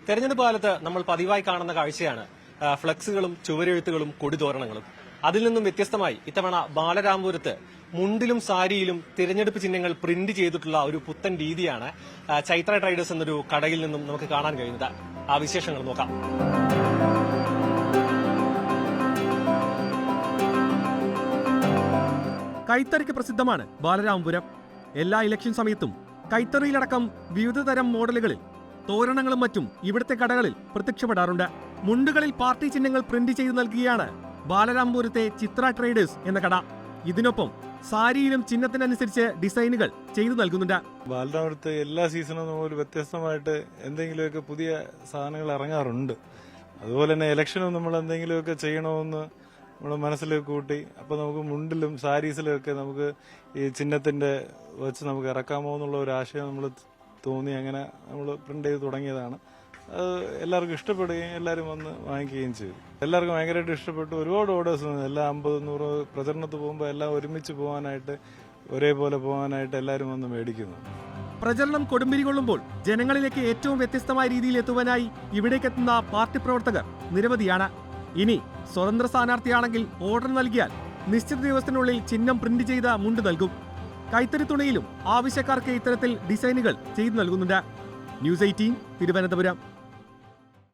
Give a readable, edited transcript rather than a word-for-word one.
തെരഞ്ഞെടുപ്പ് കാലത്ത് നമ്മൾ പതിവായി കാണുന്ന കാഴ്ചയാണ് ഫ്ലക്സുകളും ചുവരെഴുത്തുകളും കൊടിതോരണങ്ങളും. അതിൽ നിന്നും വ്യത്യസ്തമായി ഇത്തവണ ബാലരാമപുരത്ത് മുണ്ടിലും സാരിയിലും തിരഞ്ഞെടുപ്പ് ചിഹ്നങ്ങൾ പ്രിന്റ് ചെയ്തിട്ടുള്ള ഒരു പുത്തൻ രീതിയാണ് ചൈത്ര ട്രേഡേഴ്സ് എന്നൊരു കടയിൽ നിന്നും നമുക്ക് കാണാൻ കഴിയുന്നത്. ആ വിശേഷങ്ങൾ നോക്കാം. കൈത്തറിക്ക് പ്രസിദ്ധമാണ് ബാലരാമപുരം. എല്ലാ ഇലക്ഷൻ സമയത്തും കൈത്തറിയിലടക്കം വിവിധതരം മോഡലുകളിൽ തോരണങ്ങളും മറ്റും ഇവിടുത്തെ കടകളിൽ പ്രത്യക്ഷപ്പെടാറുണ്ട്. മുണ്ടുകളിൽ പാർട്ടി ചിഹ്നങ്ങൾ പ്രിന്റ് ചെയ്ത് നൽകുകയാണ് ബാലരാമപുരത്തെ ചിത്ര ട്രേഡേഴ്സ് എന്ന കട. ഇതിനൊപ്പം സാരിയിലും ചിഹ്നത്തിനനുസരിച്ച് ഡിസൈനുകൾ ചെയ്തു നൽകുന്നുണ്ട്. ബാലരാമപുരത്ത് എല്ലാ സീസണും ഒരു വ്യത്യസ്തമായിട്ട് എന്തെങ്കിലുമൊക്കെ പുതിയ സാധനങ്ങൾ ഇറങ്ങാറുണ്ട്. അതുപോലെ തന്നെ ഇലക്ഷനും നമ്മൾ എന്തെങ്കിലുമൊക്കെ ചെയ്യണമെന്ന് നമ്മുടെ മനസ്സിലേക്ക് കൂട്ടി അപ്പോൾ നമുക്ക് മുണ്ടിലും സാരീസിലും ഒക്കെ നമുക്ക് ഈ ചിഹ്നത്തിന്റെ വെച്ച് നമുക്ക് ഇറക്കാമോ എന്നുള്ള ഒരു ആശയം നമ്മൾ തോന്നി. അങ്ങനെ നമ്മൾ പ്രിന്റ് ചെയ്ത് തുടങ്ങിയതാണ്. അത് എല്ലാവർക്കും ഇഷ്ടപ്പെടുകയും എല്ലാവരും വന്ന് വാങ്ങിക്കുകയും ചെയ്തു. എല്ലാവർക്കും ഭയങ്കരമായിട്ട് ഇഷ്ടപ്പെട്ടു. ഒരുപാട് ഓർഡേഴ്സ് എല്ലാം 50-100 പ്രചരണത്തിൽ പോകുമ്പോൾ എല്ലാം ഒരുമിച്ച് പോകാനായിട്ട് ഒരേപോലെ പോകാനായിട്ട് എല്ലാവരും വന്ന് മേടിക്കുന്നു. പ്രചരണം കൊടുമ്പിരി കൊള്ളുമ്പോൾ ജനങ്ങളിലേക്ക് ഏറ്റവും വ്യത്യസ്തമായ രീതിയിൽ എത്തുവാനായി ഇവിടേക്കെത്തുന്ന പാർട്ടി പ്രവർത്തകർ നിരവധിയാണ്. ഇനി സ്വതന്ത്ര സ്ഥാനാർത്ഥിയാണെങ്കിൽ ഓർഡർ നൽകിയാൽ നിശ്ചിത ദിവസത്തിനുള്ളിൽ ചിഹ്നം പ്രിന്റ് ചെയ്ത മുണ്ട് നൽകും. കൈത്തറി തുണിയിലും ആവശ്യക്കാർക്ക് ഇത്തരത്തിൽ ഡിസൈനുകൾ ചെയ്തു നൽകുന്നുണ്ട്. ന്യൂസ് 18 തിരുവനന്തപുരം.